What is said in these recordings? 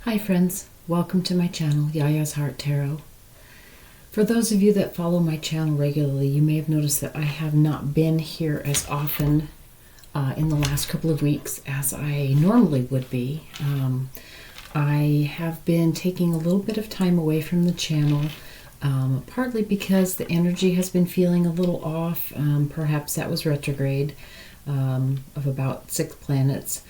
Hi friends, welcome to my channel, Yaya's Heart Tarot. For those of you that follow my channel regularly, you may have noticed that I have not been here as often in the last couple of weeks as I normally would be. I have been taking a little bit of time away from the channel, partly because the energy has been feeling a little off. Perhaps that was retrograde of about 6 planets.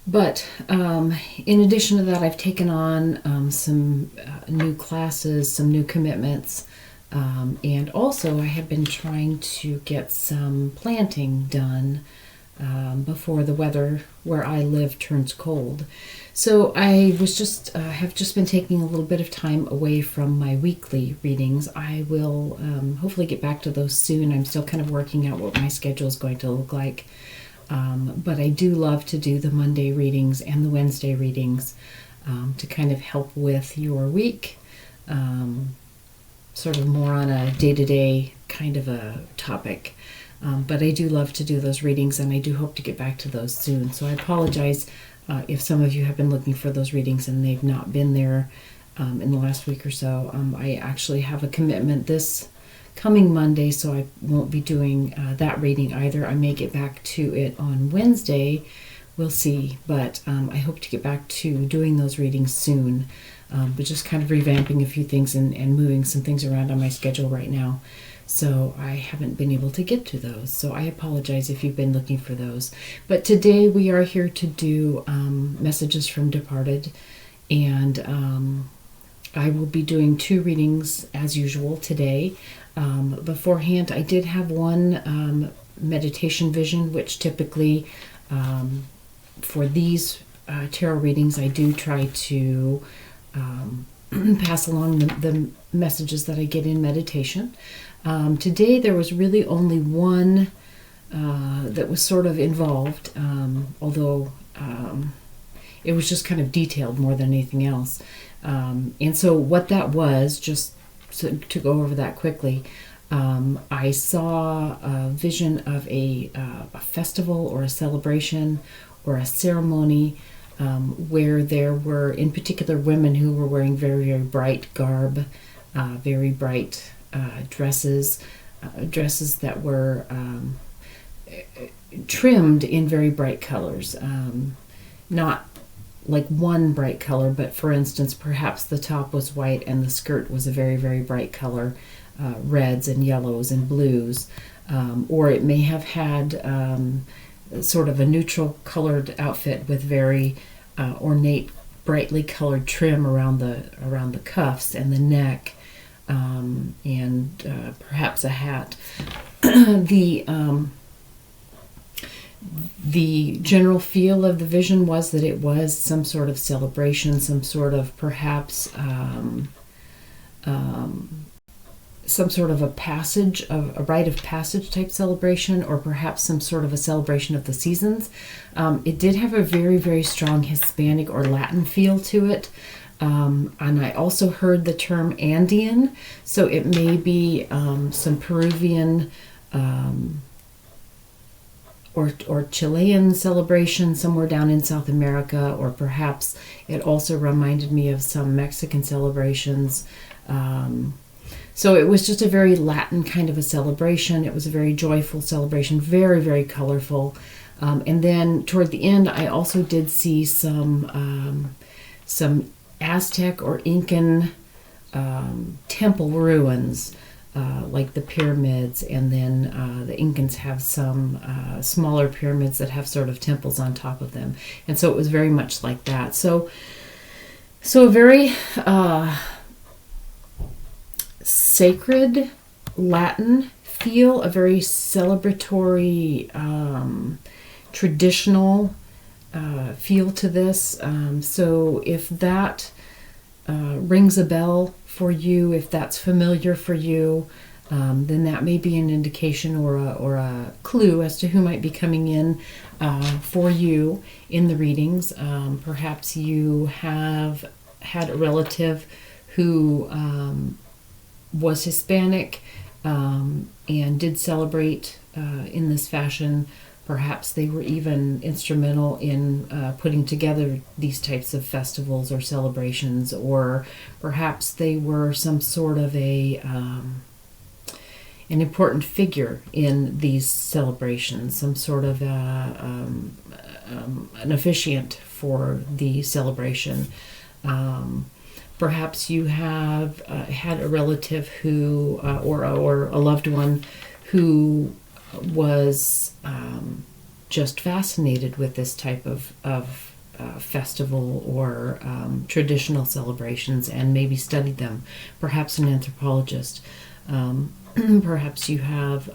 But in addition to that, I've taken on some new classes, some new commitments, and also I have been trying to get some planting done before the weather where I live turns cold. So I was have just been taking a little bit of time away from my weekly readings. I will hopefully get back to those soon. I'm still kind of working out what my schedule is going to look like. But I do love to do the Monday readings and the Wednesday readings to kind of help with your week, sort of more on a day-to-day kind of a topic. But I do love to do those readings, and I do hope to get back to those soon. So I apologize if some of you have been looking for those readings and they've not been there in the last week or so. I actually have a commitment this coming Monday, so I won't be doing that reading either. I may get back to it on Wednesday. We'll see, but I hope to get back to doing those readings soon. But just kind of revamping a few things and moving some things around on my schedule right now. So I haven't been able to get to those. So I apologize if you've been looking for those. But today we are here to do messages from departed, and I will be doing 2 readings as usual today. Beforehand, I did have one meditation vision, which typically for these tarot readings, I do try to pass along the messages that I get in meditation. Today, there was really only one that was sort of involved, although it was just kind of detailed more than anything else. And so what that was, just to go over that quickly, I saw a vision of a festival or a celebration or a ceremony where there were, in particular, women who were wearing very, very bright garb, very bright dresses that were trimmed in very bright colors, not like one bright color, but for instance, perhaps the top was white and the skirt was a very, very bright color, reds and yellows and blues, or it may have had sort of a neutral colored outfit with very ornate, brightly colored trim around the cuffs and the neck, and perhaps a hat. The general feel of the vision was that it was some sort of celebration, some sort of perhaps some sort of a rite of passage type celebration, or perhaps some sort of a celebration of the seasons. It did have a very, very strong Hispanic or Latin feel to it. And I also heard the term Andean, so it may be some Peruvian or Chilean celebration somewhere down in South America, or perhaps it also reminded me of some Mexican celebrations. So it was just a very Latin kind of a celebration. It was a very joyful celebration, very, very colorful. And then toward the end, I also did see some Aztec or Incan temple ruins, like the pyramids, and then the Incans have some smaller pyramids that have sort of temples on top of them, and so it was very much like that. So a very sacred Latin feel, a very celebratory, traditional feel to this. So if that rings a bell for you, if that's familiar for you, then that may be an indication or a clue as to who might be coming in for you in the readings. Perhaps you have had a relative who was Hispanic and did celebrate in this fashion Perhaps they were even instrumental in putting together these types of festivals or celebrations, or perhaps they were some sort of an important figure in these celebrations, some sort of an officiant for the celebration. Perhaps you have had a relative who, or a loved one who was just fascinated with this type of festival or traditional celebrations and maybe studied them. Perhaps an anthropologist. Perhaps you have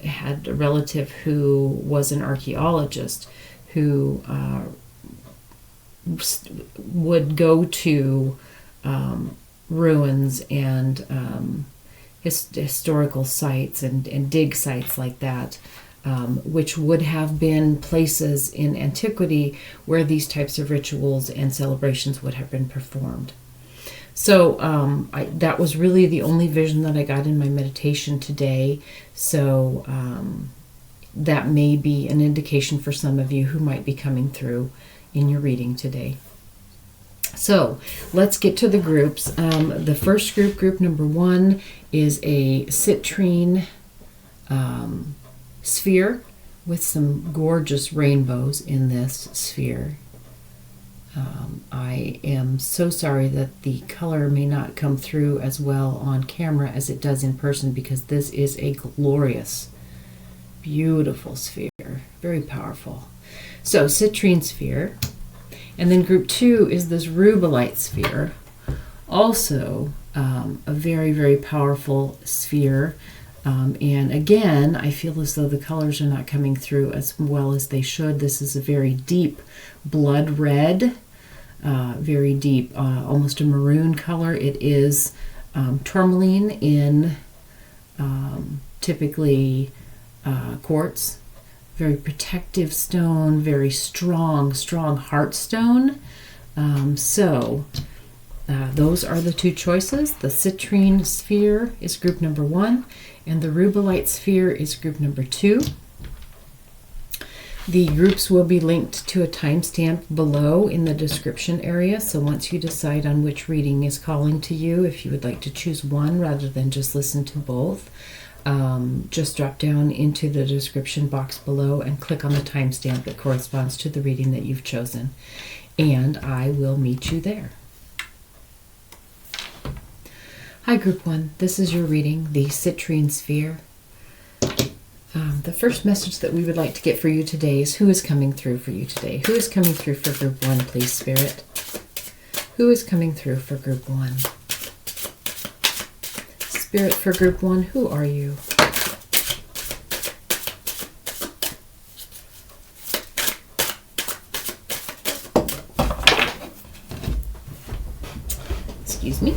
had a relative who was an archaeologist who would go to ruins and historical sites and dig sites like that, which would have been places in antiquity where these types of rituals and celebrations would have been performed. So that was really the only vision that I got in my meditation today. So that may be an indication for some of you who might be coming through in your reading today. So let's get to the groups. The first group number 1, is a citrine sphere with some gorgeous rainbows in this sphere. I am so sorry that the color may not come through as well on camera as it does in person, because this is a glorious, beautiful sphere, very powerful. So citrine sphere. And then group 2 is this rubelite sphere, also a very, very powerful sphere. And again, I feel as though the colors are not coming through as well as they should. This is a very deep blood red, very deep, almost a maroon color. It is tourmaline in typically quartz. Very protective stone, very strong heart stone. So those are the 2 choices. The citrine sphere is group number 1, and the rubelite sphere is group number 2. The groups will be linked to a timestamp below in the description area. So once you decide on which reading is calling to you, if you would like to choose one rather than just listen to both, just drop down into the description box below and click on the timestamp that corresponds to the reading that you've chosen, and I will meet you there. Hi group 1, this is your reading, the citrine sphere. The first message that we would like to get for you today is who is coming through for you today. Who is coming through for group 1, please, Spirit? Who is coming through for group 1? Spirit, for group 1, who are you? Excuse me.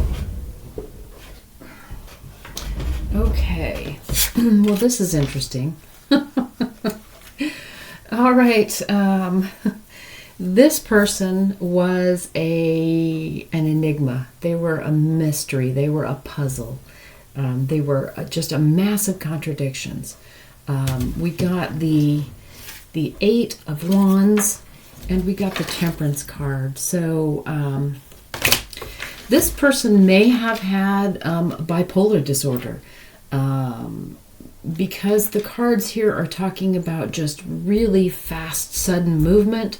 Okay. Well, this is interesting. All right. This person was an enigma. They were a mystery. They were a puzzle. They were just a massive contradictions. We got the 8 of Wands, and we got the Temperance card. So this person may have had bipolar disorder, because the cards here are talking about just really fast, sudden movement,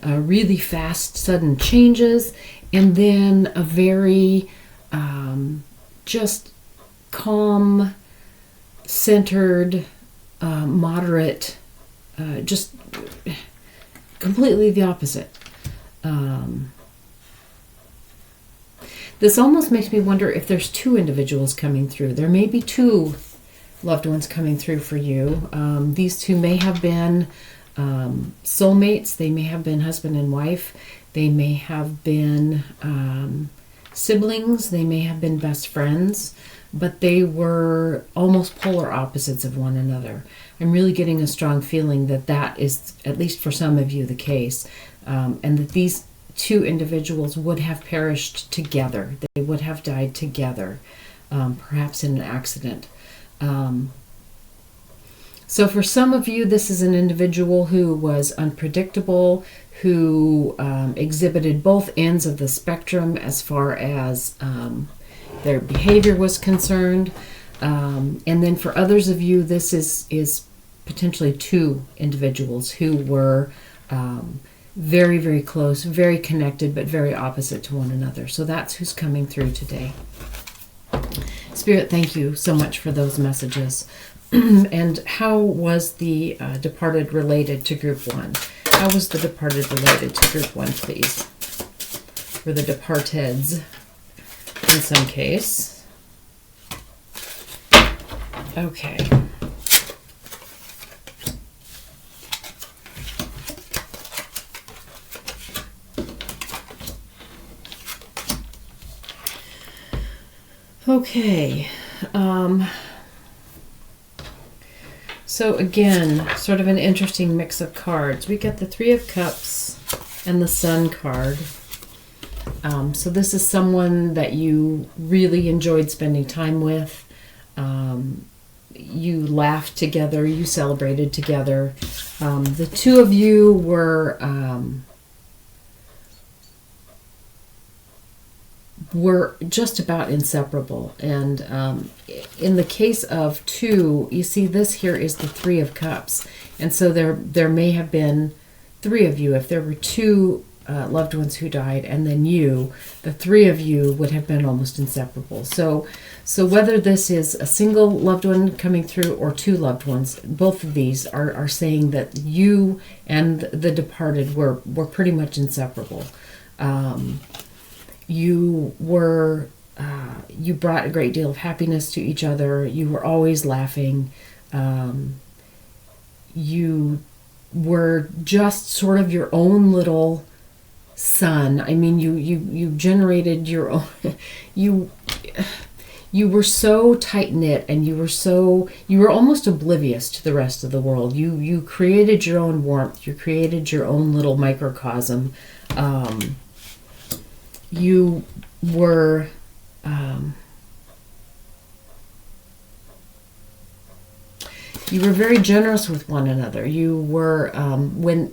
really fast, sudden changes, and then a very just calm, centered, moderate, just completely the opposite. This almost makes me wonder if there's 2 individuals coming through. There may be 2 loved ones coming through for you. These 2 may have been soulmates. They may have been husband and wife. They may have been siblings. They may have been best friends, but they were almost polar opposites of one another. I'm really getting a strong feeling that that is, at least for some of you, the case, and that these 2 individuals would have perished together. They would have died together, perhaps in an accident. So for some of you, this is an individual who was unpredictable, who exhibited both ends of the spectrum as far as their behavior was concerned. And then for others of you, this is potentially two individuals who were very, very close, very connected, but very opposite to one another. So that's who's coming through today. Spirit, thank you so much for those messages. And how was the departed related to group one? How was the departed related to group one, please? Or the departeds, in some case. Okay. Okay. So again, sort of an interesting mix of cards. We got the Three of Cups and the Sun card. So this is someone that you really enjoyed spending time with. You laughed together, you celebrated together. The two of you were just about inseparable. And in the case of two, you see this here is the Three of Cups. And so there may have been three of you. If there were two loved ones who died and then you, the three of you would have been almost inseparable. So whether this is a single loved one coming through or two loved ones, both of these are saying that you and the departed were pretty much inseparable. You brought a great deal of happiness to each other. You were always laughing. You were just sort of your own little sun. I mean, you generated your own. You were so tight knit, and you were almost oblivious to the rest of the world. You created your own warmth. You created your own little microcosm. You were very generous with one another. You were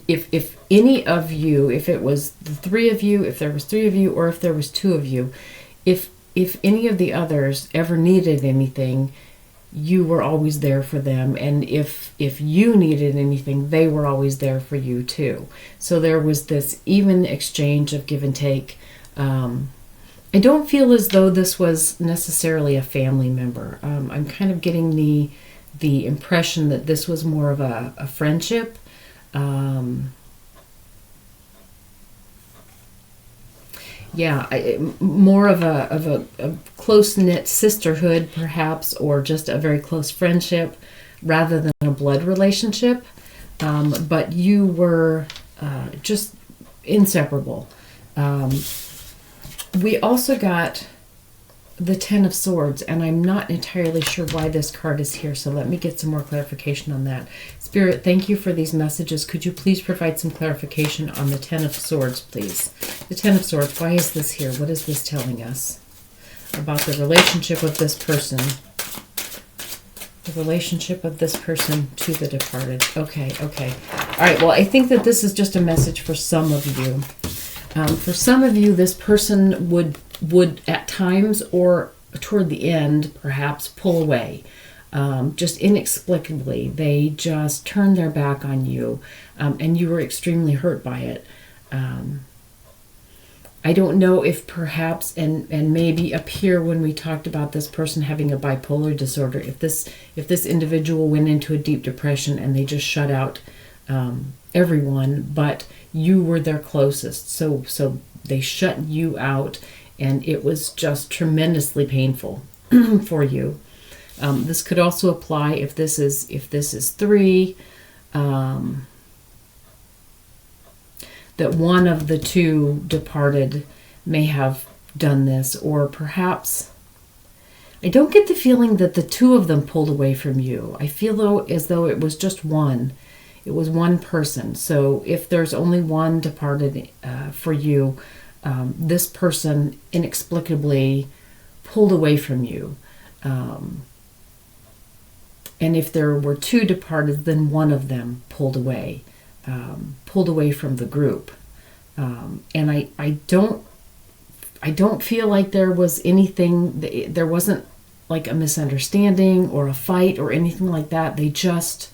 if any of you, if it was the three of you, if there was three of you, or if there was two of you, if any of the others ever needed anything, you were always there for them. And if you needed anything, they were always there for you too. So there was this even exchange of give and take. I don't feel as though this was necessarily a family member. I'm kind of getting the impression that this was more of a friendship. More of a close-knit sisterhood, perhaps, or just a very close friendship rather than a blood relationship. But you were just inseparable. We also got the Ten of Swords, and I'm not entirely sure why this card is here, so let me get some more clarification on that. Spirit, thank you for these messages. Could you please provide some clarification on the Ten of Swords, please? The Ten of Swords, why is this here? What is this telling us about the relationship of this person? The relationship of this person to the departed. Okay. All right, well, I think that this is just a message for some of you. For some of you, this person would at times or toward the end perhaps pull away. Just inexplicably. They just turned their back on you, and you were extremely hurt by it. I don't know if perhaps, and maybe up here when we talked about this person having a bipolar disorder, if this individual went into a deep depression and they just shut out everyone, but you were their closest. So they shut you out, and it was just tremendously painful for you. This could also apply if this is three, that one of the two departed may have done this, or perhaps I don't get the feeling that the two of them pulled away from you. I feel as though it was just one. It was one person. So if there's only one departed for you, this person inexplicably pulled away from you. And if there were two departed, then one of them pulled away from the group. And I don't feel like there was anything, there wasn't like a misunderstanding or a fight or anything like that. They just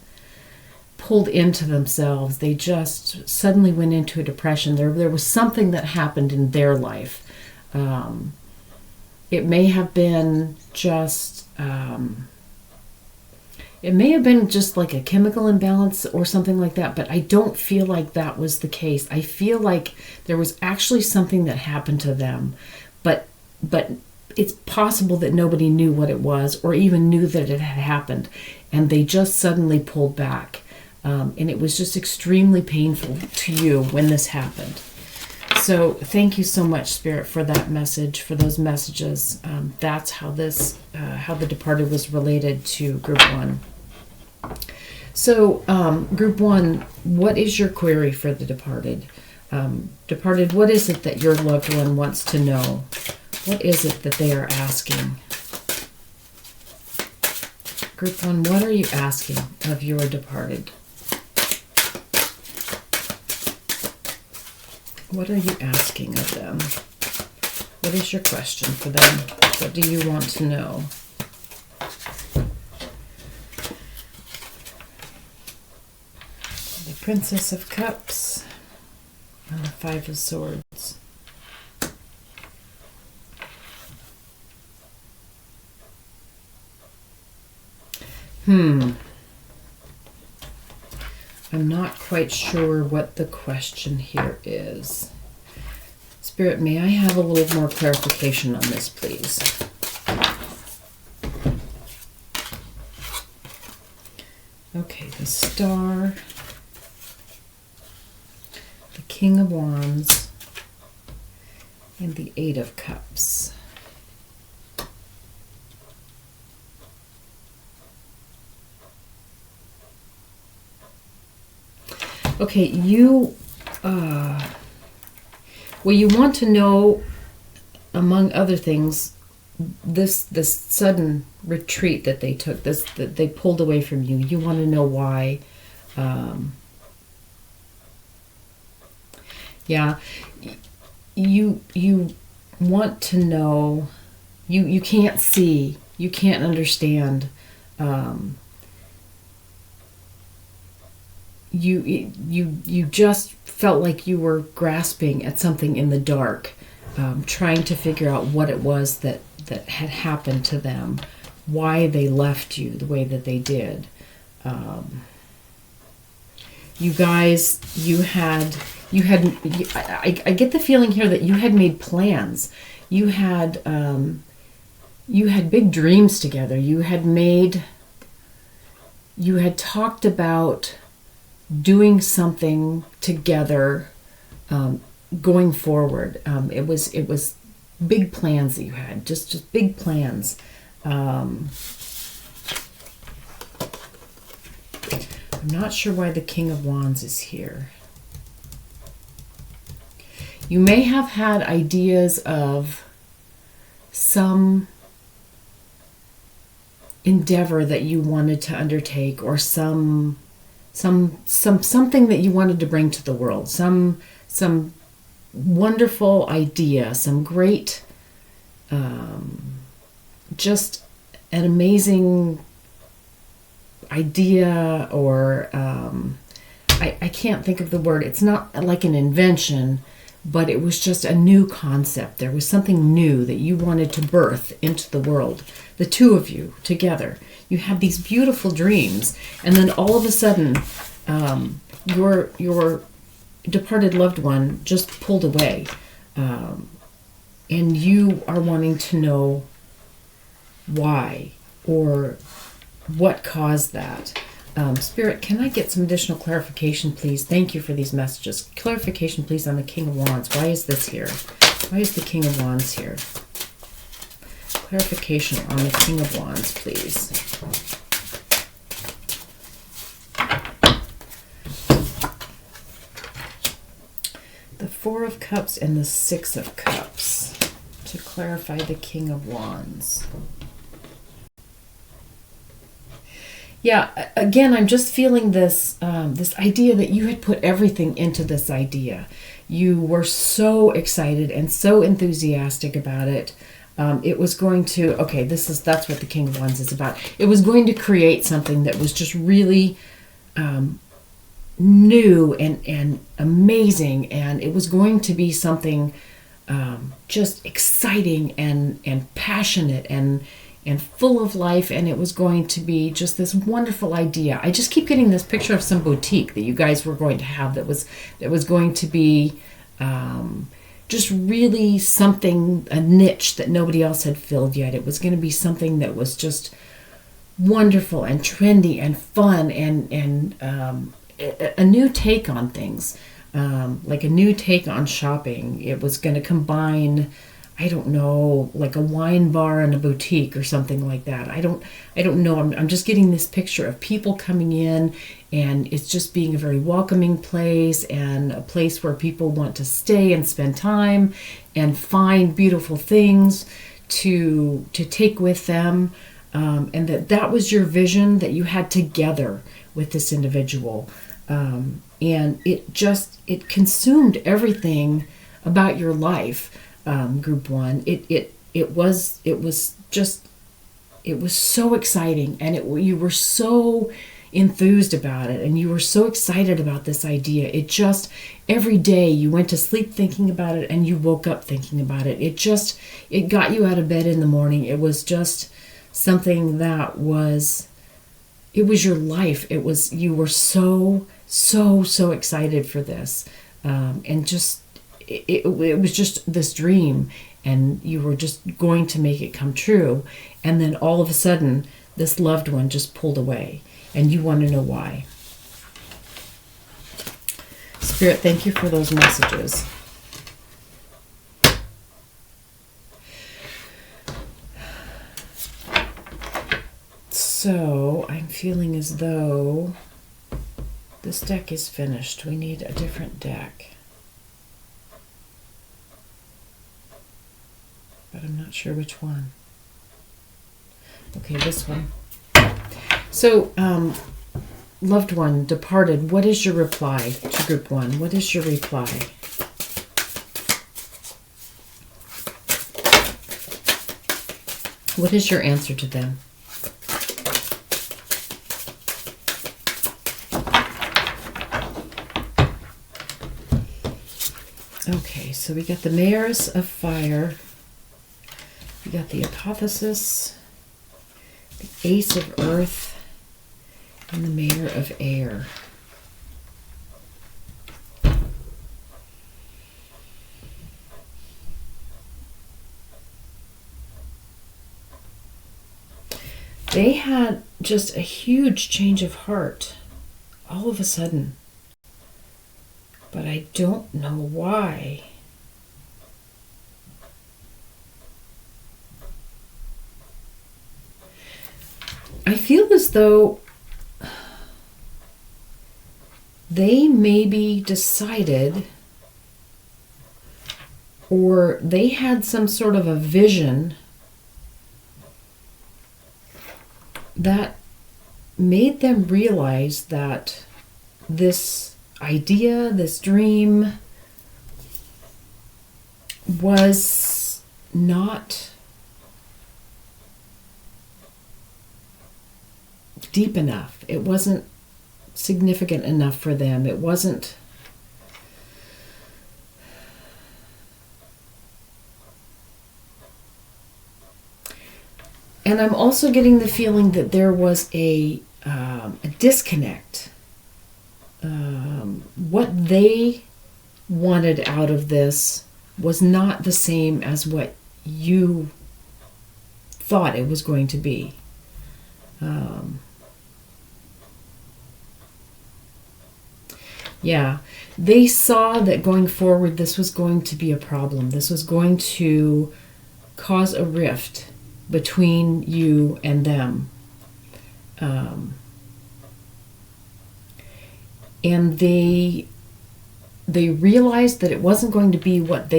pulled into themselves. They just suddenly went into a depression. There was something that happened in their life. It may have been just like a chemical imbalance or something like that, but I don't feel like that was the case. I feel like there was actually something that happened to them, but it's possible that nobody knew what it was or even knew that it had happened, and they just suddenly pulled back. And it was just extremely painful to you when this happened. So thank you so much, Spirit, for that message, for those messages. That's how how the departed was related to Group 1. So Group 1, what is your query for the departed? Departed, what is it that your loved one wants to know? What is it that they are asking? Group 1, what are you asking of your departed? What are you asking of them? What is your question for them? What do you want to know? The Princess of Cups and the Five of Swords. I'm not quite sure what the question here is. Spirit, may I have a little more clarification on this, please? Okay, the Star, the King of Wands, and the Eight of Cups. Okay, you want to know, among other things, this sudden retreat that they took, that they pulled away from you. You want to know why. You want to know. You can't see. You can't understand. You just felt like you were grasping at something in the dark, trying to figure out what it was that had happened to them, why they left you the way that they did. You guys, I get the feeling here that you had made plans. You had big dreams together. You had talked about doing something together, going forward. It was big plans that you had, just big plans. I'm not sure why the King of Wands is here. You may have had ideas of some endeavor that you wanted to undertake, or something that you wanted to bring to the world, some wonderful idea, some great, just an amazing idea, or I can't think of the word. It's not like an invention, but it was just a new concept. There was something new that you wanted to birth into the world. The two of you together. You had these beautiful dreams, and then all of a sudden, your departed loved one just pulled away, and you are wanting to know why or what caused that. Spirit, can I get some additional clarification, please? Thank you for these messages. Clarification, please, on the King of Wands. Why is this here? Why is the King of Wands here? Clarification on the King of Wands, please. The Four of Cups and the Six of Cups to clarify the King of Wands. Yeah, again, I'm just feeling this this idea that you had put everything into this idea. You were so excited and so enthusiastic about it. It was going to, okay, that's what the King of Wands is about. It was going to create something that was just really new and amazing, and it was going to be something just exciting and passionate and full of life, and it was going to be just this wonderful idea. I just keep getting this picture of some boutique that you guys were going to have that was going to be just really something, a niche that nobody else had filled yet. It was going to be something that was just wonderful and trendy and fun and a new take on things, like a new take on shopping. It was going to combine, I don't know, like a wine bar and a boutique or something like that. I don't know. I'm just getting this picture of people coming in, and it's just being a very welcoming place and a place where people want to stay and spend time and find beautiful things to take with them. And that was your vision that you had together with this individual. And it consumed everything about your life. Group one, it was so exciting, and you were so enthused about it, and you were so excited about this idea. It just, every day you went to sleep thinking about it, and you woke up thinking about it. It got you out of bed in the morning. It was just something that was your life. You were so excited for this, and just it was just this dream, and you were just going to make it come true. And then all of a sudden, this loved one just pulled away, and you want to know why. Spirit, thank you for those messages. So I'm feeling as though this deck is finished. We need a different deck. But I'm not sure which one. Okay, this one. So, loved one, departed, what is your reply to group one? What is your reply? What is your answer to them? Okay, so we got the Mayoress of Fire. We got the Hypothesis, the Ace of Earth, and the Mayor of Air. They had just a huge change of heart all of a sudden, but I don't know why. I feel as though they maybe decided, or they had some sort of a vision that made them realize that this idea, this dream, was not deep enough. It wasn't significant enough for them. It wasn't. And I'm also getting the feeling that there was a disconnect. What they wanted out of this was not the same as what you thought it was going to be. Yeah, they saw that going forward, this was going to be a problem. This was going to cause a rift between you and them. And they realized that it wasn't going to be what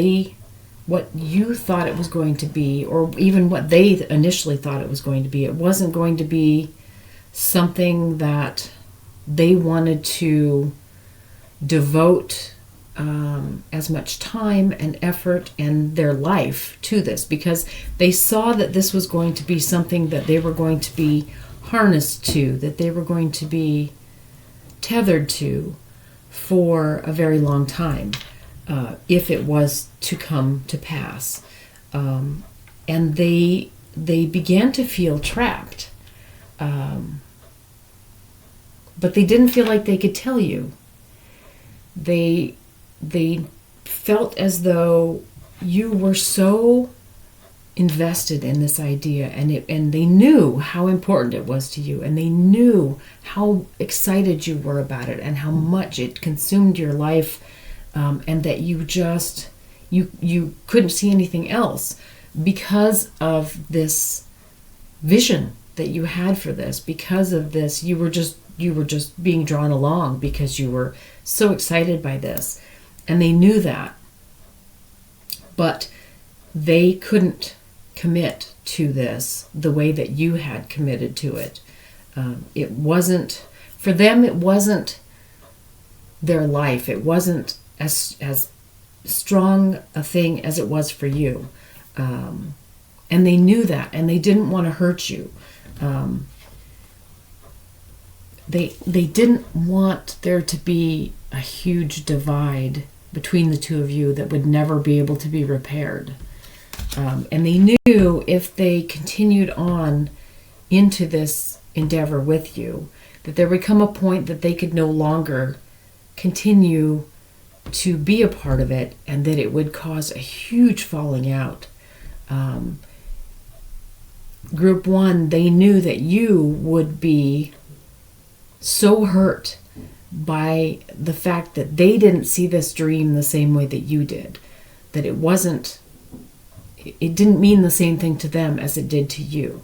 you thought it was going to be, or even what they initially thought it was going to be. It wasn't going to be something that they wanted to devote as much time and effort and their life to this, because they saw that this was going to be something that they were going to be harnessed to, that they were going to be tethered to for a very long time, if it was to come to pass. And they began to feel trapped, but they didn't feel like they could tell you. They felt as though you were so invested in this idea, and they knew how important it was to you, and they knew how excited you were about it, and how much it consumed your life, and that you just you couldn't see anything else because of this vision that you had for this. Because of this, you were just being drawn along because you were so excited by this. And they knew that, but they couldn't commit to this the way that you had committed to it. It wasn't, for them, it wasn't their life. It wasn't as strong a thing as it was for you. And they knew that, and they didn't want to hurt you. They didn't want there to be a huge divide between the two of you that would never be able to be repaired. And they knew if they continued on into this endeavor with you, that there would come a point that they could no longer continue to be a part of it, and that it would cause a huge falling out. Group 1, they knew that you would be so hurt by the fact that they didn't see this dream the same way that you did, that it didn't mean the same thing to them as it did to you.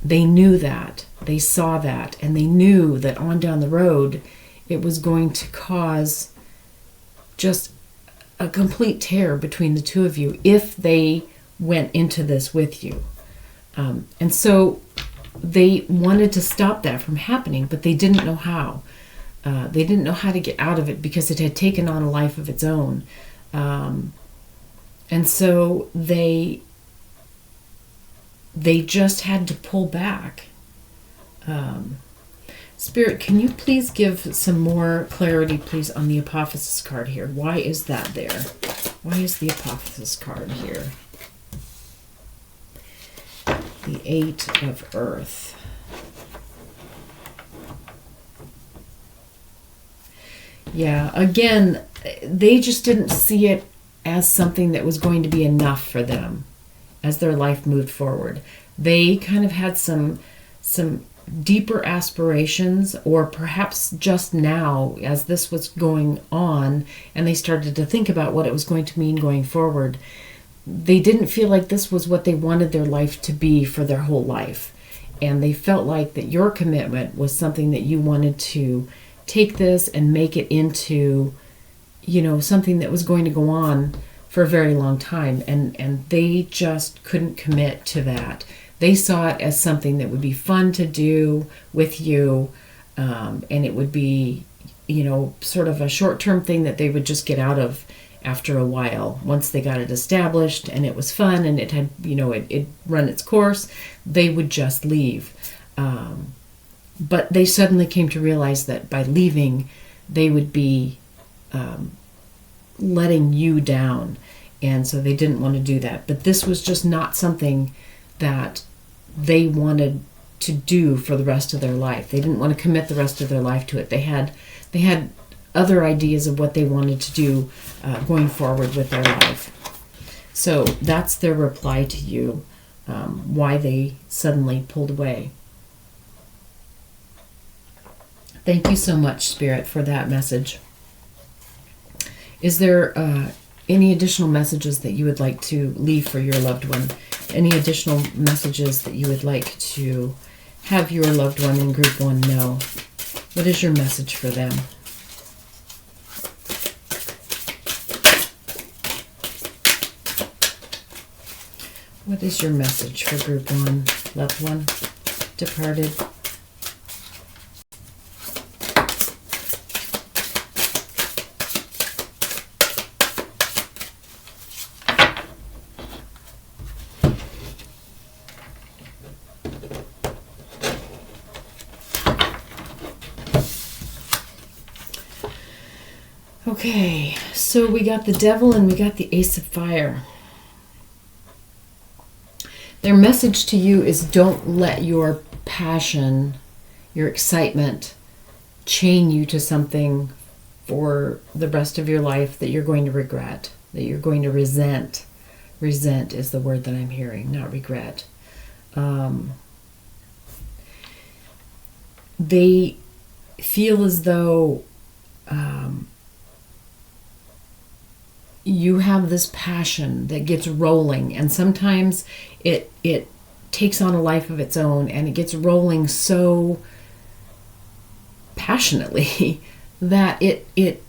They knew that, they saw that, and they knew that on down the road it was going to cause just a complete tear between the two of you if they went into this with you. And so they wanted to stop that from happening, but they didn't know how. They didn't know how to get out of it because it had taken on a life of its own. And so they just had to pull back. Spirit, can you please give some more clarity, please, on the Apophysis card here? Why is that there? Why is the Apophysis card here? The 8 of Earth. Yeah, again, they just didn't see it as something that was going to be enough for them as their life moved forward. They kind of had some deeper aspirations, or perhaps just now, as this was going on, and they started to think about what it was going to mean going forward, they didn't feel like this was what they wanted their life to be for their whole life. And they felt like that your commitment was something that you wanted to take this and make it into, something that was going to go on for a very long time. And they just couldn't commit to that. They saw it as something that would be fun to do with you. And it would be, sort of a short-term thing that they would just get out of after a while. Once they got it established and it was fun and it had, it run its course, they would just leave. But they suddenly came to realize that by leaving, they would be letting you down. And so they didn't want to do that. But this was just not something that they wanted to do for the rest of their life. They didn't want to commit the rest of their life to it. They had other ideas of what they wanted to do going forward with their life. So that's their reply to you, why they suddenly pulled away. Thank you so much, Spirit, for that message. Is there any additional messages that you would like to leave for your loved one? Any additional messages that you would like to have your loved one in Group 1 know? What is your message for them? What is your message for Group 1, loved one, departed? Okay, so we got the Devil and we got the Ace of Fire. Their message to you is don't let your passion, your excitement, chain you to something for the rest of your life that you're going to regret, that you're going to resent. Resent is the word that I'm hearing, not regret. They feel as though you have this passion that gets rolling, and sometimes it takes on a life of its own, and it gets rolling so passionately that it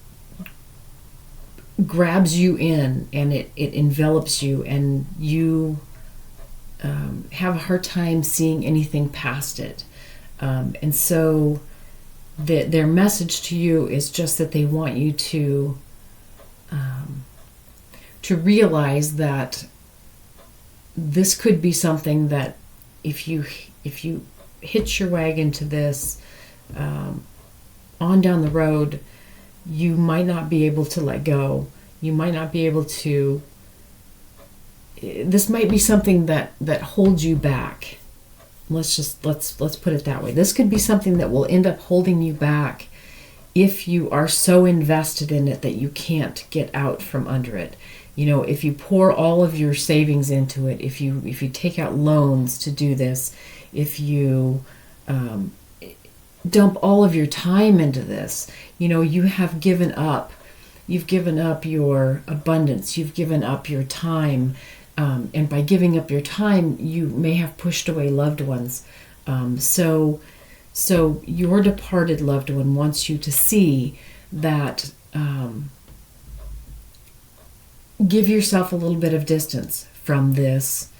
grabs you in, and it envelops you, and you have a hard time seeing anything past it. And so their message to you is just that they want you to realize that this could be something that if you hitch your wagon to this on down the road, you might not be able to let go. You might not be able to. This might be something that holds you back. Let's put it that way. This could be something that will end up holding you back if you are so invested in it that you can't get out from under it. You know, if you pour all of your savings into it, if you take out loans to do this, if you dump all of your time into this, you know, you have given up. You've given up your abundance. You've given up your time. And by giving up your time, you may have pushed away loved ones. So your departed loved one wants you to see that give yourself a little bit of distance from this,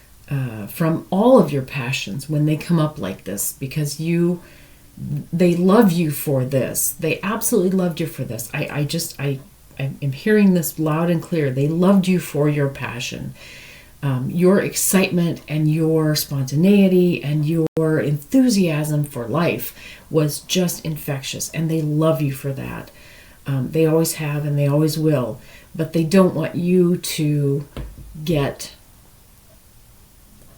from all of your passions when they come up like this, because they love you for this. They absolutely loved you for this. I am hearing this loud and clear. They loved you for your passion. Your excitement and your spontaneity and your enthusiasm for life was just infectious, and they love you for that. They always have, and they always will, but they don't want you to get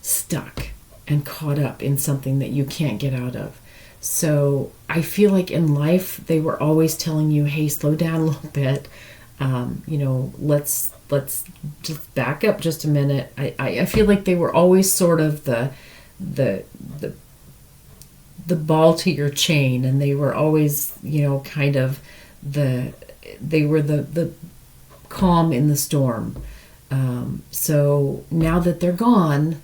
stuck and caught up in something that you can't get out of. So I feel like in life, they were always telling you, hey, slow down a little bit. Let's just back up just a minute. I feel like they were always sort of the ball to your chain, and they were always, kind of they were the calm in the storm. So now that they're gone,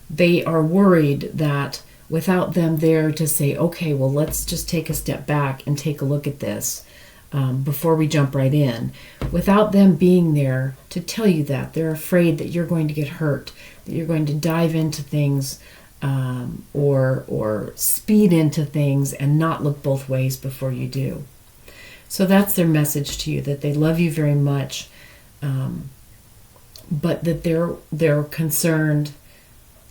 they are worried that without them there to say, okay, well, let's just take a step back and take a look at this. Before we jump right in, without them being there to tell you that, they're afraid that you're going to get hurt, that you're going to dive into things or speed into things and not look both ways before you do. So that's their message to you, that they love you very much, but that they're concerned,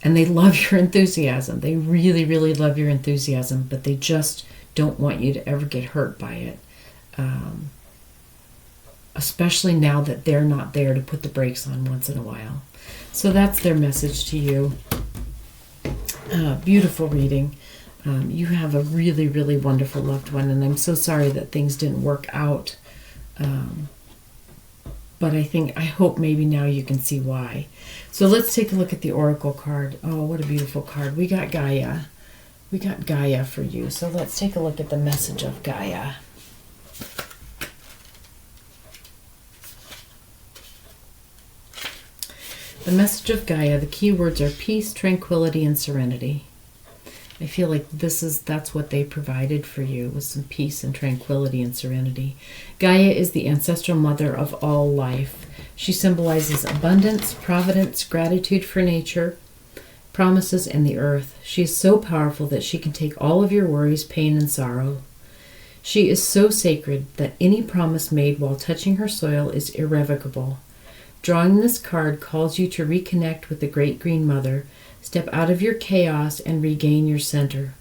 and they love your enthusiasm. They really, really love your enthusiasm, but they just don't want you to ever get hurt by it. Especially now that they're not there to put the brakes on once in a while. So that's their message to you. Beautiful reading. You have a really, really wonderful loved one, and I'm so sorry that things didn't work out. But I hope maybe now you can see why. So let's take a look at the Oracle card. Oh, what a beautiful card. We got Gaia. We got Gaia for you. So let's take a look at the message of Gaia. The message of Gaia, the key words are peace, tranquility, and serenity. I feel like that's what they provided for you, was some peace and tranquility and serenity. Gaia is the ancestral mother of all life. She symbolizes abundance, providence, gratitude for nature, promises, and the earth. She is so powerful that she can take all of your worries, pain, and sorrow. She is so sacred that any promise made while touching her soil is irrevocable. Drawing this card calls you to reconnect with the Great Green Mother, step out of your chaos, and regain your center.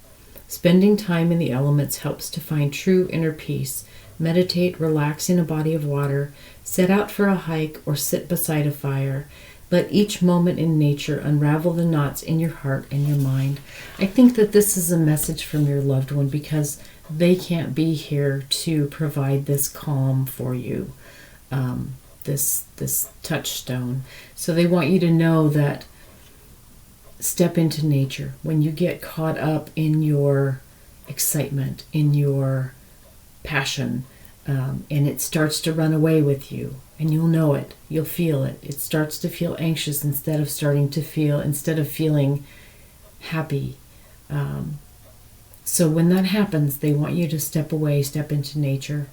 Spending time in the elements helps to find true inner peace. meditate, relax in a body of water, set out for a hike, or sit beside a fire. Let each moment in nature unravel the knots in your heart and your mind. I think that this is a message from your loved one because they can't be here to provide this calm for you, this touchstone. So they want you to know that step into nature. When you get caught up in your excitement, in your passion, and it starts to run away with you, and you'll know it, you'll feel it. It starts to feel anxious instead of feeling happy. So when that happens, they want you to step away, step into nature.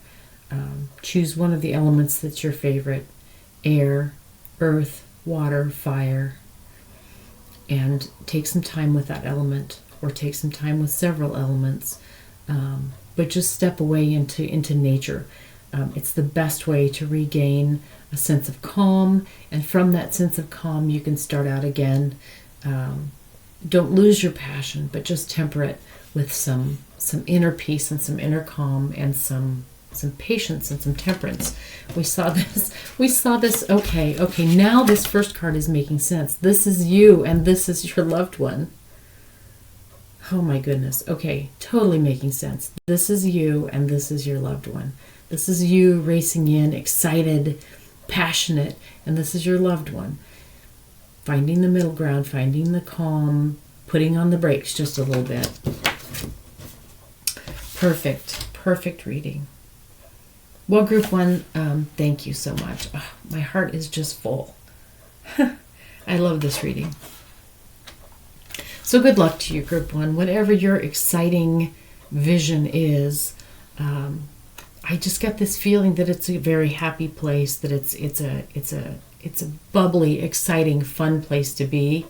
Choose one of the elements that's your favorite: air, earth, water, fire, and take some time with that element, or take some time with several elements. But just step away into nature. It's the best way to regain a sense of calm, and from that sense of calm, you can start out again. Don't lose your passion, but just temper it with some inner peace and some inner calm and some patience and some temperance. We saw this. Okay, now this first card is making sense. This is you and this is your loved one. Oh my goodness. Okay, totally making sense. This is you and this is your loved one. This is you racing in, excited, passionate, and this is your loved one. Finding the middle ground, finding the calm, putting on the brakes just a little bit. Perfect reading. Well, group one, thank you so much. Oh, my heart is just full. I love this reading. So good luck to you, group one. Whatever your exciting vision is, I just got this feeling that it's a very happy place, that it's a bubbly, exciting, fun place to be.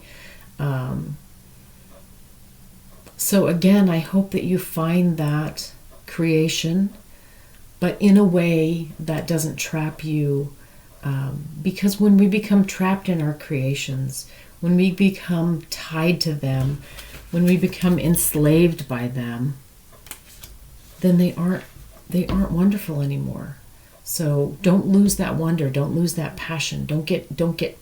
So again, I hope that you find that creation, but in a way that doesn't trap you, because when we become trapped in our creations, when we become tied to them, when we become enslaved by them, then they aren't wonderful anymore. So don't lose that wonder, don't lose that passion, don't get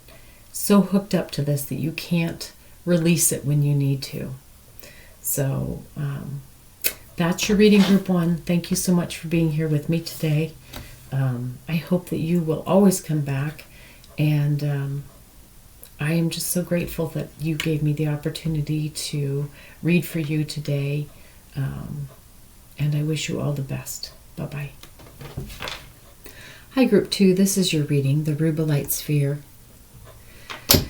so hooked up to this that you can't release it when you need to. So that's your reading, group one. Thank you so much for being here with me today. I hope that you will always come back, and I am just so grateful that you gave me the opportunity to read for you today, and I wish you all the best. Bye-bye. Hi, group two. This is your reading, the Rubelite Sphere.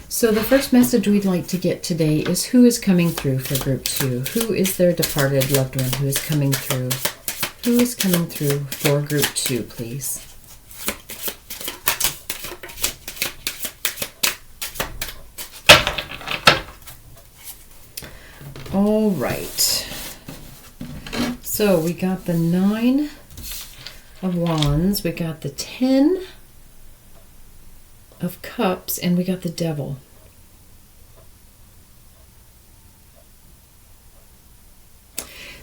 So the first message we'd like to get today is who is coming through for group two. Who is their departed loved one who is coming through? Who is coming through for group two, please? All right. So we got the 9 of Wands, we got the 10 of Cups, and we got the Devil.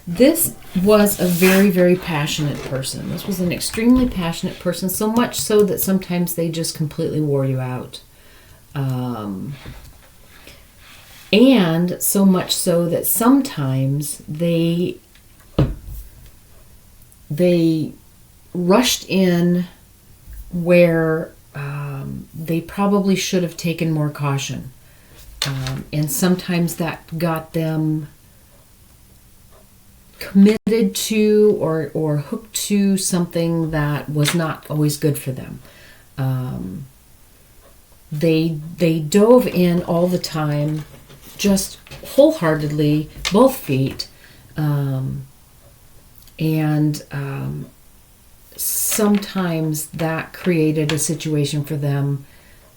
This was a very, very passionate person. This was an extremely passionate person, so much so that sometimes they just completely wore you out. And so much so that sometimes they rushed in where they probably should have taken more caution. And sometimes that got them committed to or hooked to something that was not always good for them. They dove in all the time, just wholeheartedly, both feet, and sometimes that created a situation for them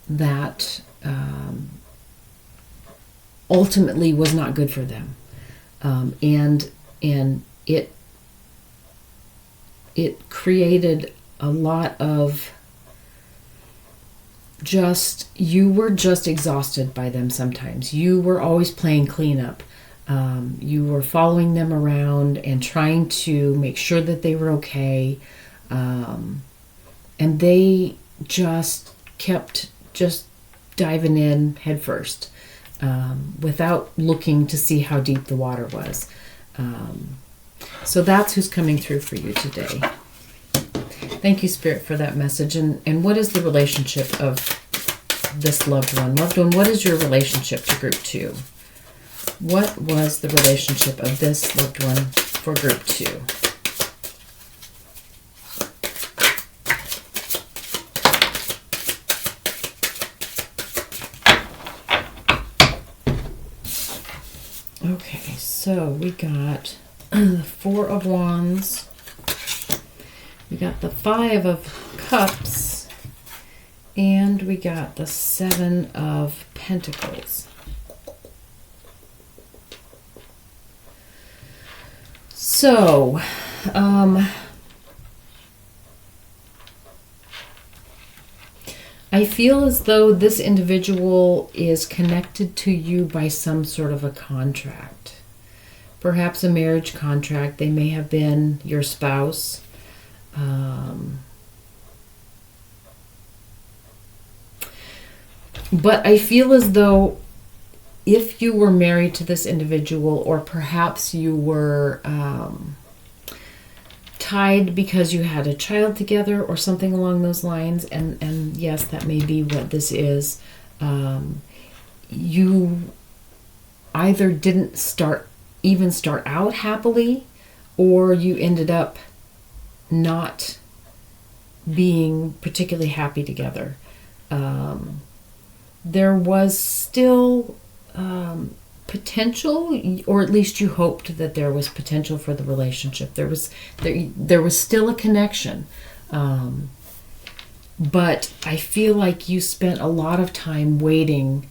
that ultimately was not good for them, and it created a lot of you were just exhausted by them sometimes. You were always playing cleanup. You were following them around and trying to make sure that they were okay. And they just kept diving in head first, without looking to see how deep the water was. So that's who's coming through for you today. Thank you, Spirit, for that message. And what is the relationship of this loved one? Loved one, what is your relationship to group 2? What was the relationship of this loved one for group 2? Okay, so we got the 4 of Wands. We got the 5 of Cups. And we got the 7 of Pentacles. So, I feel as though this individual is connected to you by some sort of a contract. Perhaps a marriage contract. They may have been your spouse. But I feel as though if you were married to this individual, or perhaps you were tied because you had a child together or something along those lines, and yes, that may be what this is, you either didn't start out happily, or you ended up not being particularly happy together. There was still potential, or at least you hoped that there was potential for the relationship. There was still a connection, but I feel like you spent a lot of time waiting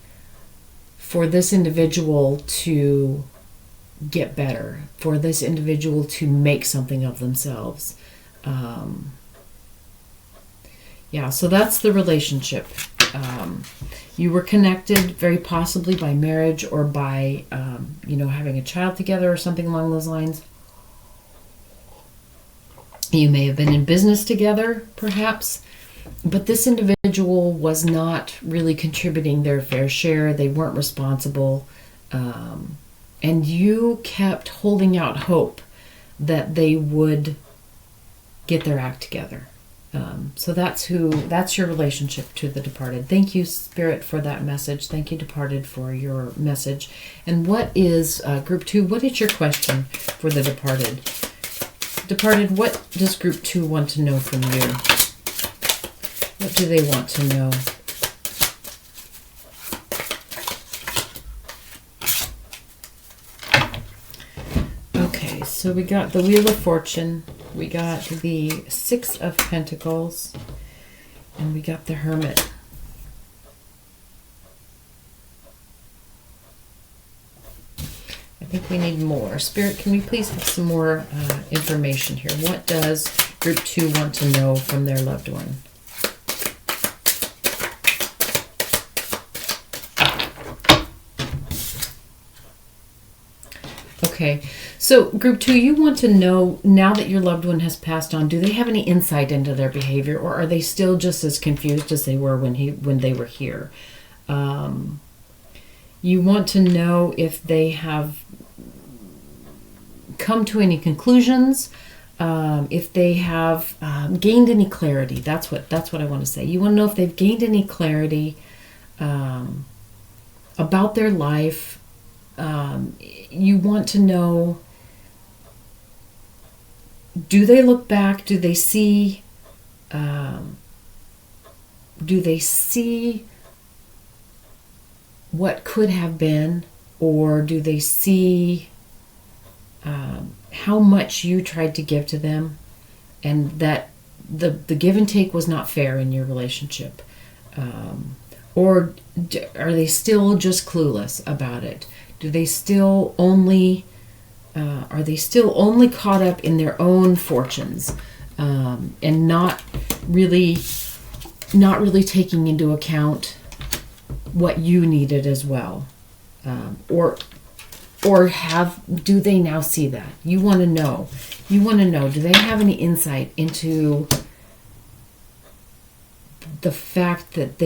for this individual to get better, for this individual to make something of themselves. So that's the relationship. You were connected very possibly by marriage, or by, having a child together or something along those lines. You may have been in business together, perhaps, but this individual was not really contributing their fair share. They weren't responsible. And you kept holding out hope that they would get their act together. So that's your relationship to the departed. Thank you, Spirit, for that message. Thank you, departed, for your message. And what is group 2? What is your question for the departed? Departed, what does group 2 want to know from you? What do they want to know? Okay, so we got the Wheel of Fortune. We got the 6 of Pentacles, and we got the Hermit. I think we need more. Spirit, can we please have some more information here? What does group 2 want to know from their loved one? Okay, so group 2, you want to know, now that your loved one has passed on, do they have any insight into their behavior, or are they still just as confused as they were when they were here? You want to know if they have come to any conclusions, if they have gained any clarity. That's what I want to say. You want to know if they've gained any clarity about their life. You want to know, do they look back? Do they see what could have been, or do they see how much you tried to give to them, and that the give and take was not fair in your relationship? Or are they still just clueless about it? Do they still only are they still only caught up in their own fortunes, and not really taking into account what you needed as well? Or Or do they now see that? You want to know. You want to know, do they have any insight into the fact that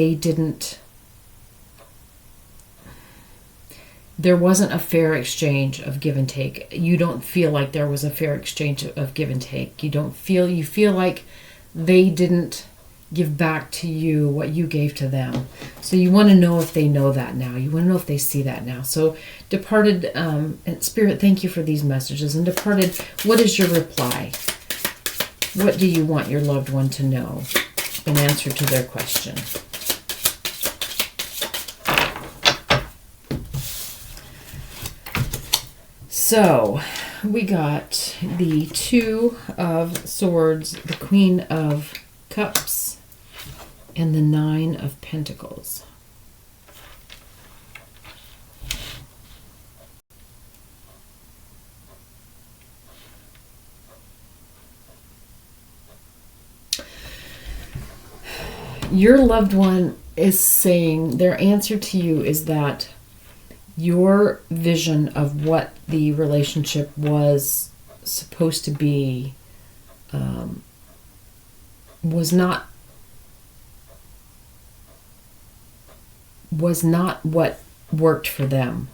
there wasn't a fair exchange of give and take. You don't feel like there was a fair exchange of give and take. You feel like they didn't give back to you what you gave to them. So you want to know if they know that now. You want to know if they see that now. So departed, and Spirit, thank you for these messages. And departed, what is your reply? What do you want your loved one to know in answer to their question? So we got the Two of Swords, the Queen of Cups, and the Nine of Pentacles. Your loved one is saying, their answer to you is that your vision of what the relationship was supposed to be was not what worked for them.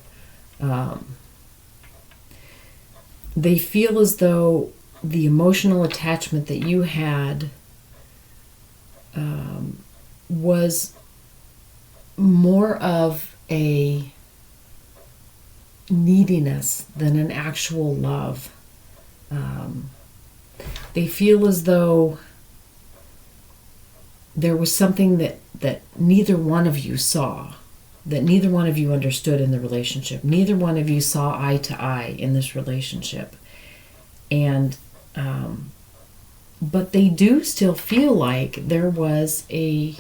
They feel as though the emotional attachment that you had was more of a neediness than an actual love. They feel as though there was something that neither one of you saw, that neither one of you understood in the relationship. Neither one of you saw eye to eye in this relationship. And but they do still feel like there was a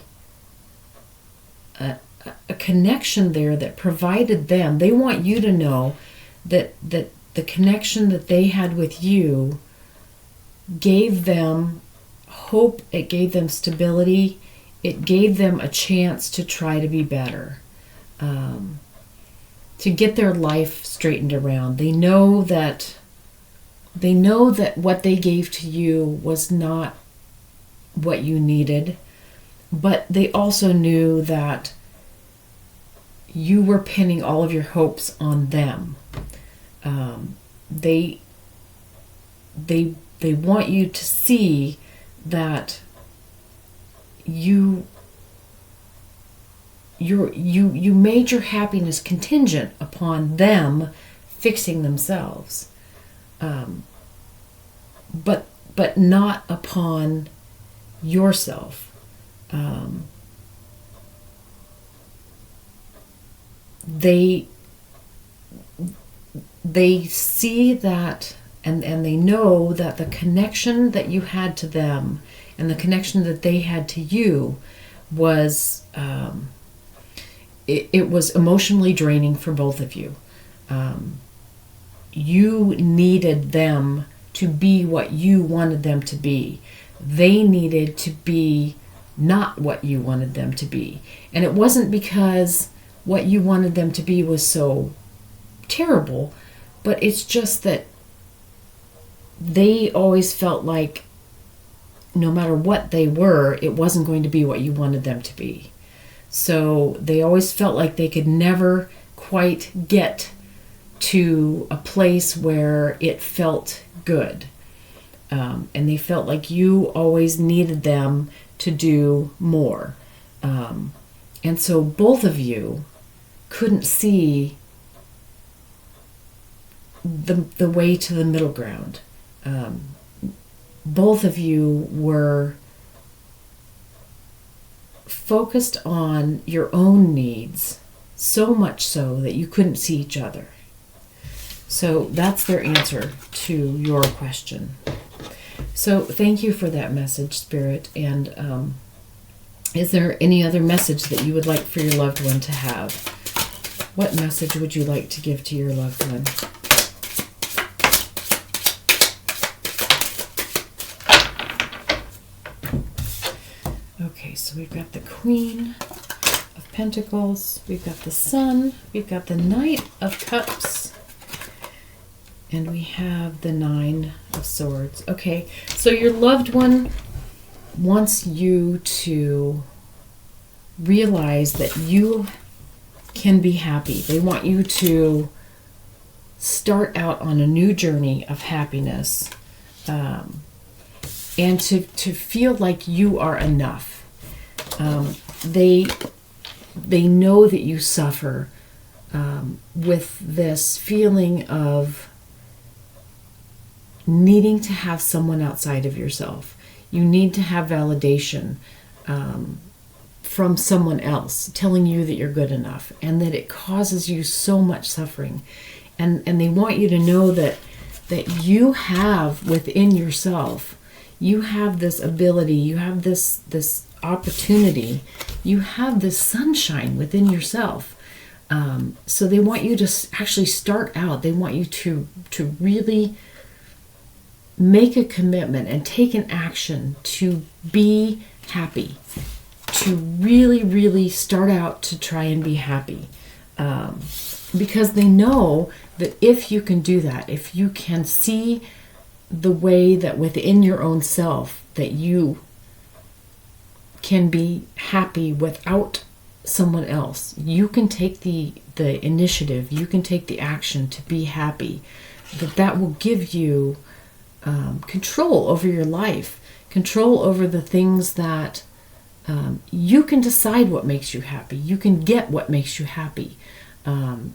connection there that provided them. They want you to know that the connection that they had with you gave them hope, it gave them stability, it gave them a chance to try to be better, to get their life straightened around. They know that what they gave to you was not what you needed, but they also knew that you were pinning all of your hopes on them. They want you to see that you made your happiness contingent upon them fixing themselves, but not upon yourself. They see that, and they know that the connection that you had to them and the connection that they had to you was it was emotionally draining for both of you. You needed them to be what you wanted them to be. They needed to be not what you wanted them to be. And it wasn't because what you wanted them to be was so terrible, but it's just that they always felt like no matter what they were, it wasn't going to be what you wanted them to be. So they always felt like they could never quite get to a place where it felt good. And they felt like you always needed them to do more. And so both of you couldn't see the way to the middle ground. Both of you were focused on your own needs, so much so that you couldn't see each other. So that's their answer to your question. So thank you for that message, Spirit. And is there any other message that you would like for your loved one to have? What message would you like to give to your loved one? Okay, so we've got the Queen of Pentacles, we've got the Sun, we've got the Knight of Cups, And we have the 9 of Swords. Okay, so your loved one wants you to realize that you can be happy. They want you to start out on a new journey of happiness, and to feel like you are enough. They know that you suffer with this feeling of needing to have someone outside of yourself. You need to have validation from someone else telling you that you're good enough, and that it causes you so much suffering. And they want you to know that you have within yourself, you have this ability, you have this opportunity, you have this sunshine within yourself. So they want you to actually start out. They want you to really make a commitment and take an action to be happy, to really, really start out to try and be happy. Because they know that if you can do that, if you can see the way that within your own self that you can be happy without someone else, you can take the initiative, you can take the action to be happy, that will give you control over your life, control over the things that you can decide what makes you happy. You can get what makes you happy.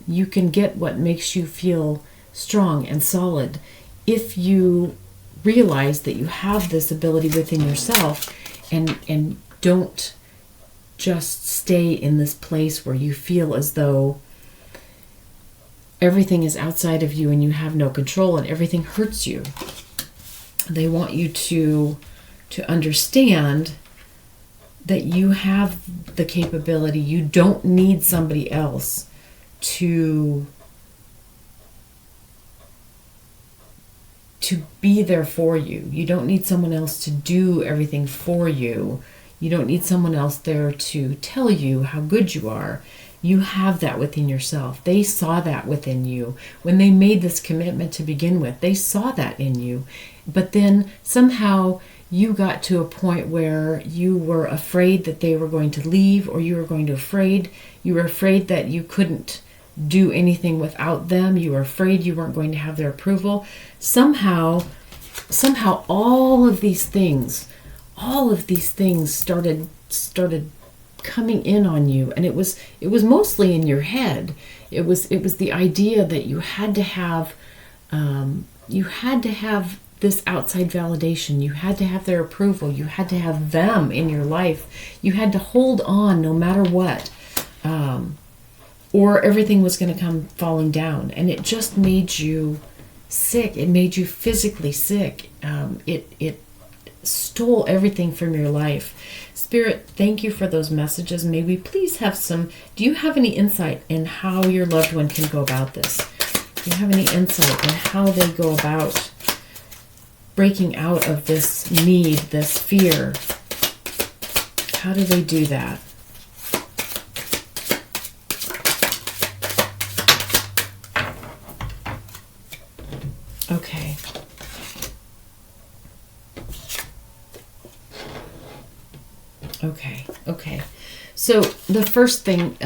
You can get what makes you feel strong and solid if you realize that you have this ability within yourself, and don't just stay in this place where you feel as though everything is outside of you and you have no control and everything hurts you. They want you to understand that you have the capability. You don't need somebody else to be there for you. You don't need someone else to do everything for you. You don't need someone else there to tell you how good you are. You have that within yourself. They saw that within you. When they made this commitment to begin with, they saw that in you. But then somehow you got to a point where you were afraid that they were going to leave, or you were afraid that you couldn't do anything without them. You were afraid you weren't going to have their approval. Somehow all of these things started coming in on you, and it was mostly in your head. It was the idea that you had to have this outside validation. You had to have their approval. You had to have them in your life. You had to hold on no matter what, or everything was going to come falling down. And it just made you sick. It made you physically sick. It stole everything from your life. Spirit, thank you for those messages. May we please have do you have any insight in how your loved one can go about this? Do you have any insight in how they go about breaking out of this need, this fear? How do they do that? Okay. Okay. So the first thing,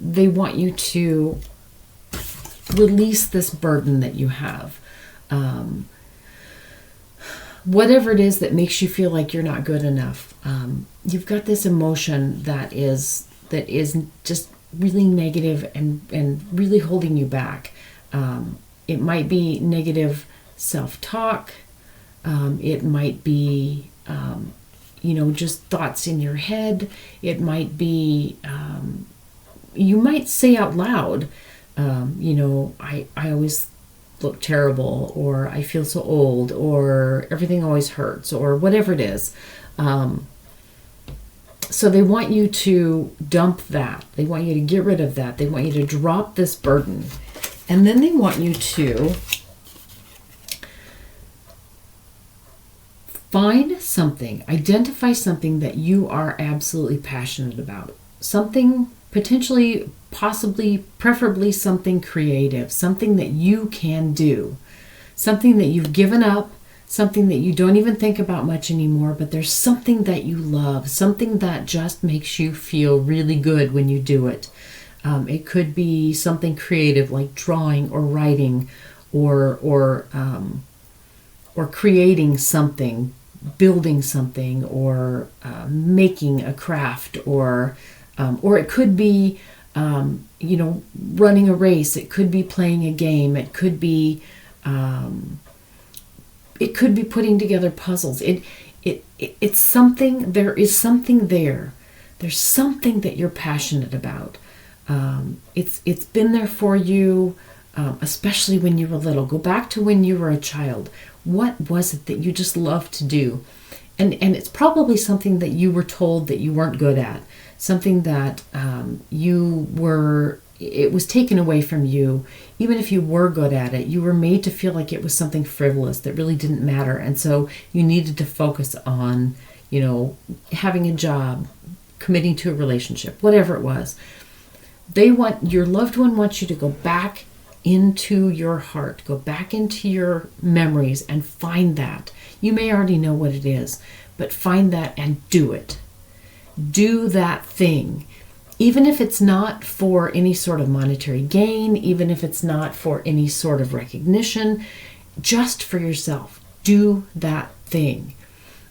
they want you to release this burden that you have. Whatever it is that makes you feel like you're not good enough. You've got this emotion that is just really negative and really holding you back. It might be negative self-talk. It might be just thoughts in your head. It might be, you might say out loud, I always look terrible, or I feel so old, or everything always hurts, or whatever it is. So they want you to dump that. They want you to get rid of that. They want you to drop this burden. And then they want you to find something, identify something that you are absolutely passionate about. Something possibly, preferably something creative, something that you can do. something that you've given up, something that you don't even think about much anymore, but there's something that you love, something that just makes you feel really good when you do it. It could be something creative like drawing or writing or creating something, building something, or making a craft, or it could be running a race. It could be playing a game. It could be putting together puzzles. It's something. There is something there. There's something that you're passionate about. It's been there for you, especially when you were little. Go back to when you were a child. What was it that you just loved to do? And it's probably something that you were told that you weren't good at. Something that it was taken away from you. Even if you were good at it, you were made to feel like it was something frivolous that really didn't matter. And so you needed to focus on, having a job, committing to a relationship, whatever it was. Your loved one wants you to go back into your heart, go back into your memories and find that. You may already know what it is, but find that and do it. Do that thing. Even if it's not for any sort of monetary gain, even if it's not for any sort of recognition, just for yourself. Do that thing.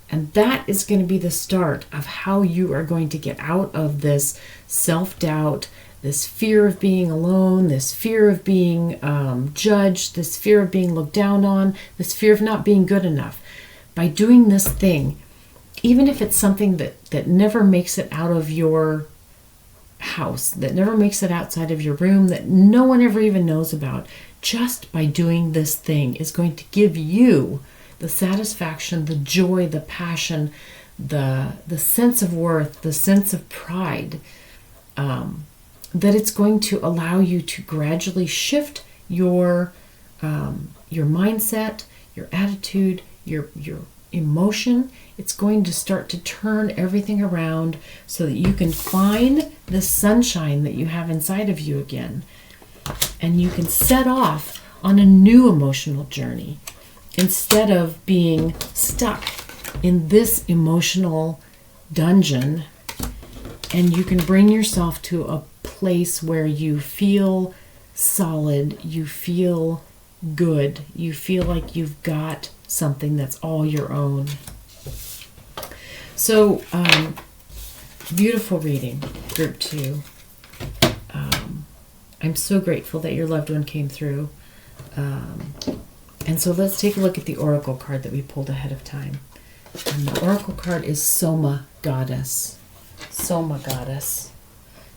And that is going to be the start of how you are going to get out of this self-doubt, this fear of being alone, this fear of being judged, this fear of being looked down on, this fear of not being good enough. By doing this thing, even if it's something that never makes it out of your house, that never makes it outside of your room, that no one ever even knows about, just by doing this thing is going to give you the satisfaction, the joy, the passion, the sense of worth, the sense of pride, that it's going to allow you to gradually shift your mindset, your attitude, your emotion. It's going to start to turn everything around so that you can find the sunshine that you have inside of you again. And you can set off on a new emotional journey instead of being stuck in this emotional dungeon. And you can bring yourself to a place where you feel solid, you feel good, you feel like you've got something that's all your own. So, beautiful reading, group 2. I'm so grateful that your loved one came through. And so let's take a look at the oracle card that we pulled ahead of time. And the oracle card is Soma Goddess. Soma Goddess.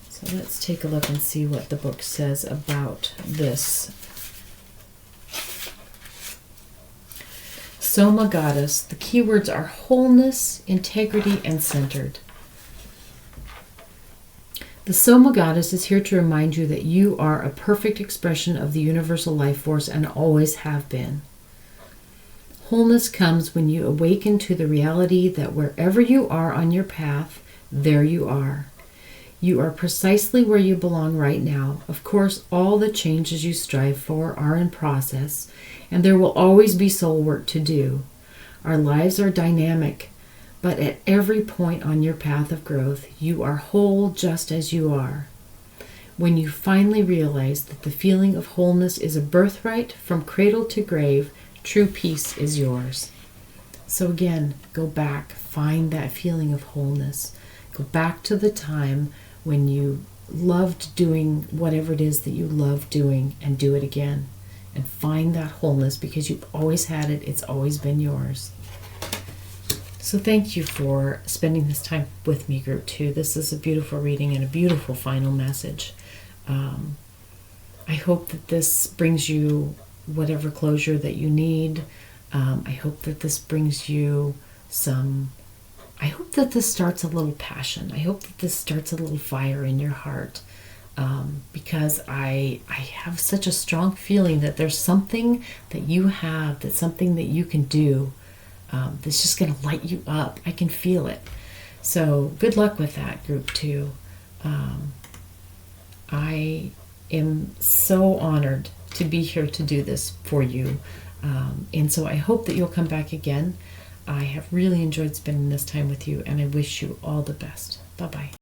So let's take a look and see what the book says about this. Soma Goddess. The keywords are wholeness, integrity, and centered. The Soma Goddess is here to remind you that you are a perfect expression of the universal life force and always have been. Wholeness comes when you awaken to the reality that wherever you are on your path, there you are. You are precisely where you belong right now. Of course, all the changes you strive for are in process, and there will always be soul work to do. Our lives are dynamic, but at every point on your path of growth, you are whole just as you are. When you finally realize that the feeling of wholeness is a birthright from cradle to grave, true peace is yours. So again, go back, find that feeling of wholeness. Go back to the time when you loved doing whatever it is that you love doing, and do it again. And find that wholeness, because you've always had it. It's always been yours. So thank you for spending this time with me, Group 2. This is a beautiful reading and a beautiful final message. I hope that this brings you whatever closure that you need. I hope that this brings you I hope that this starts a little passion. I hope that this starts a little fire in your heart. Because I have such a strong feeling that there's something that you have, that's something that you can do, that's just going to light you up. I can feel it. So good luck with that, Group 2. I am so honored to be here to do this for you. And so I hope that you'll come back again. I have really enjoyed spending this time with you, and I wish you all the best. Bye-bye.